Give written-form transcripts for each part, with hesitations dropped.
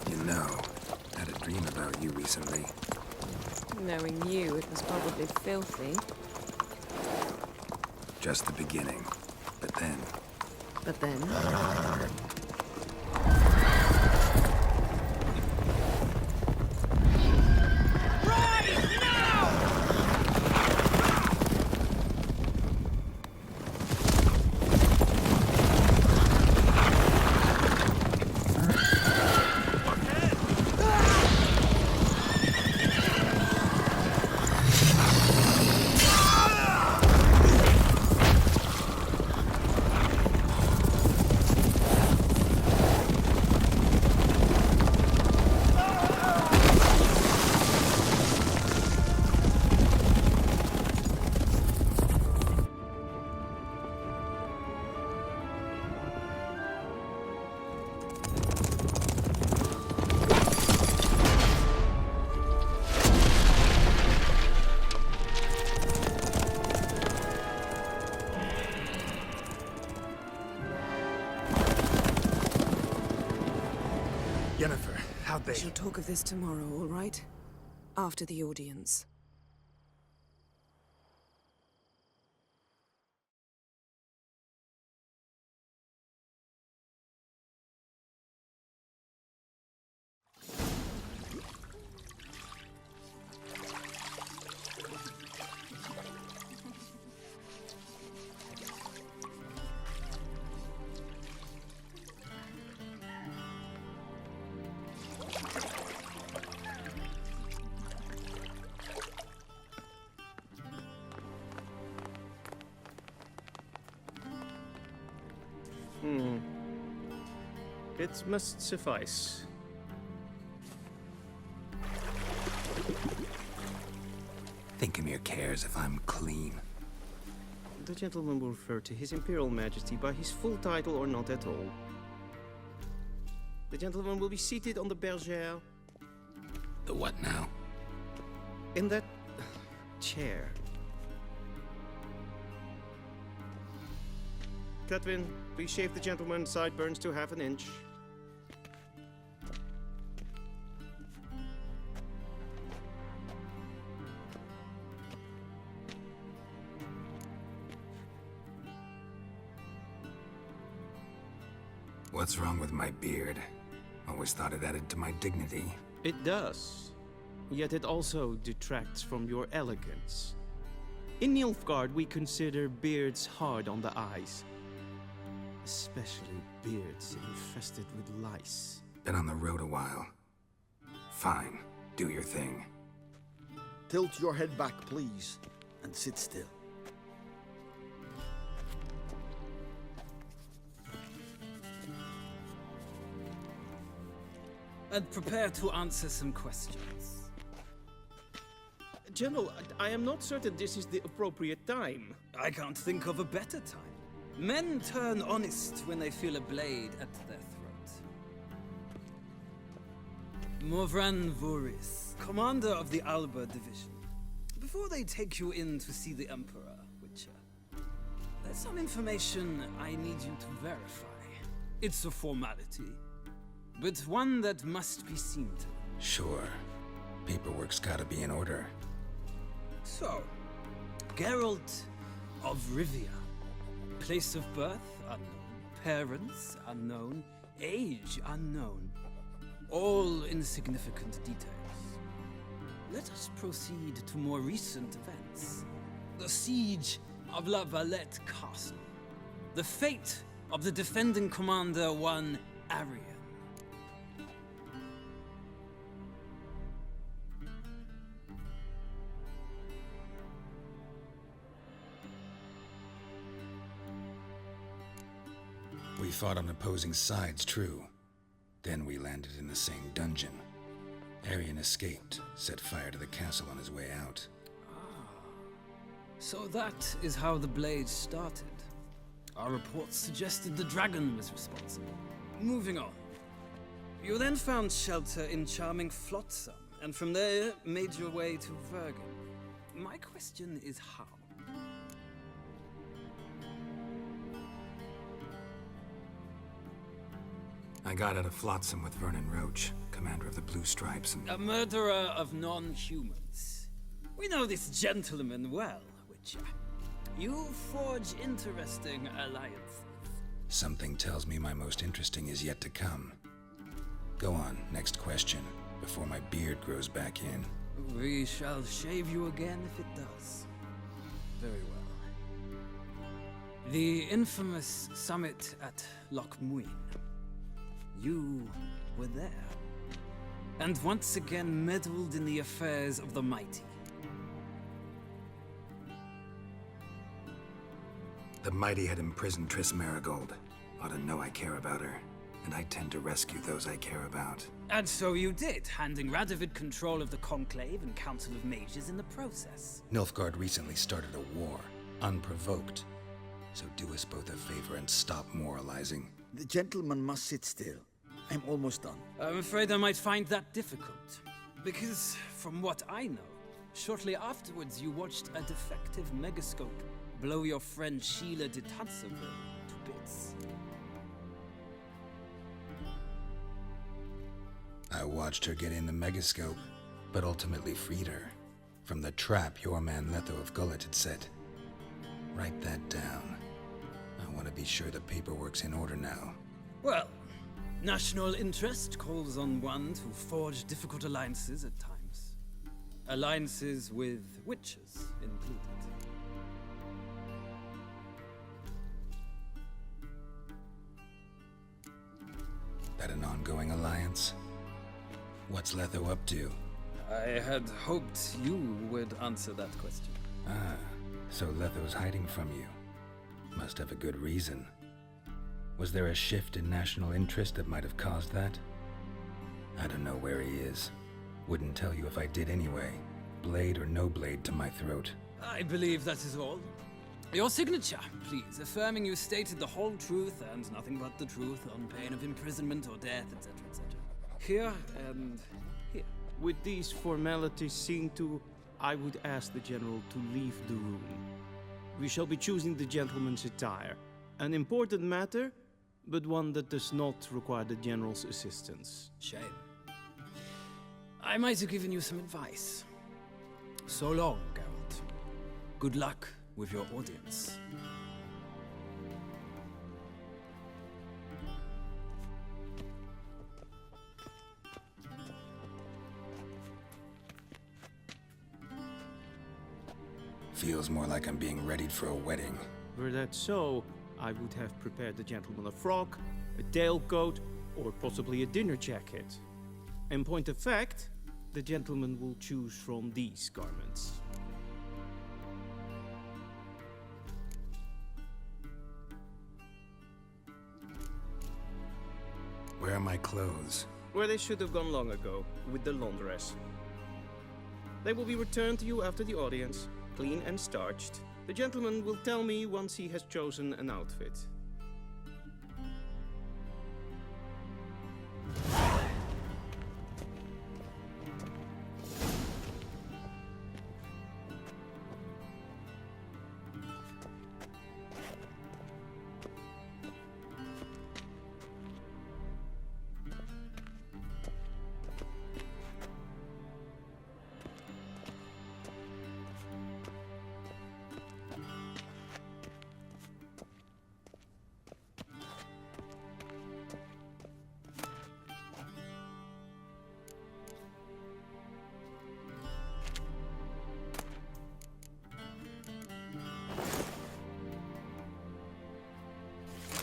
You know, I had a dream about you recently. Knowing you, it was probably filthy. Just the beginning. But then... But then... Yennefer, how'd they... We shall talk of this tomorrow, all right? After the audience. It must suffice. Think Emir cares if I'm clean. The gentleman will refer to His Imperial Majesty by his full title or not at all. The gentleman will be seated on the bergère. The what now? In that... chair. Cletwin, please shave the gentleman's sideburns to half an inch. What's wrong with my beard? Always thought it added to my dignity. It does. Yet it also detracts from your elegance. In Nilfgaard, we consider beards hard on the eyes. Especially beards infested with lice. Been on the road a while. Fine, do your thing. Tilt your head back, please, and sit still. And prepare to answer some questions. General, I am not certain this is the appropriate time. I can't think of a better time. Men turn honest when they feel a blade at their throat. Morvran Voorhis, commander of the Alba Division. Before they take you in to see the Emperor, Witcher, there's some information I need you to verify. It's a formality, but one that must be seen to. Sure. Paperwork's gotta be in order. So, Geralt of Rivia. Place of birth unknown. Parents unknown. Age unknown. All insignificant details. Let us proceed to more recent events. The siege of La Valette Castle. The fate of the defending commander, one Arian. We fought on opposing sides, true. Then we landed in the same dungeon. Arian escaped, set fire to the castle on his way out. So that is how the Blade started. Our reports suggested the dragon was responsible. Moving on. You then found shelter in charming Flotsam, and from there made your way to Vergen. My question is how? I got out of Flotsam with Vernon Roach, commander of the Blue Stripes, and... A murderer of non-humans. We know this gentleman well, Witcher. You forge interesting alliances. Something tells me my most interesting is yet to come. Go on, next question, before my beard grows back in. We shall shave you again if it does. Very well. The infamous summit at Loch Muin. You were there. And once again meddled in the affairs of the mighty. The mighty had imprisoned Triss Merigold. Ought to know I care about her, and I tend to rescue those I care about. And so you did, handing Radovid control of the Conclave and Council of Mages in the process. Nilfgaard recently started a war, unprovoked. So do us both a favor and stop moralizing. The gentleman must sit still. I'm almost done. I'm afraid I might find that difficult. Because, from what I know, shortly afterwards you watched a defective megascope blow your friend Sheila de Tanserville to bits. I watched her get in the megascope, but ultimately freed her from the trap your man Letho of Gullet had set. Write that down. I want to be sure the paperwork's in order now. Well, national interest calls on one to forge difficult alliances at times. Alliances with witches included. That an ongoing alliance? What's Letho up to? I had hoped you would answer that question. Ah, so Letho's hiding from you. Must have a good reason. Was there a shift in national interest that might have caused that? I don't know where he is. Wouldn't tell you if I did anyway. Blade or no blade to my throat. I believe that is all. Your signature, please, affirming you stated the whole truth and nothing but the truth on pain of imprisonment or death, etc., etc. Here and here. With these formalities seen to, I would ask the General to leave the room. We shall be choosing the gentleman's attire. An important matter, but one that does not require the General's assistance. Shame. I might have given you some advice. So long, Geralt. Good luck with your audience. Feels more like I'm being readied for a wedding. Were that so, I would have prepared the gentleman a frock, a tailcoat, or possibly a dinner jacket. In point of fact, the gentleman will choose from these garments. Where are my clothes? Where they should have gone long ago, with the laundress. They will be returned to you after the audience, clean and starched. The gentleman will tell me once he has chosen an outfit.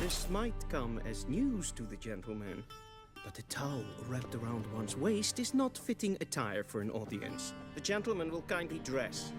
This might come as news to the gentleman, but a towel wrapped around one's waist is not fitting attire for an audience. The gentleman will kindly dress.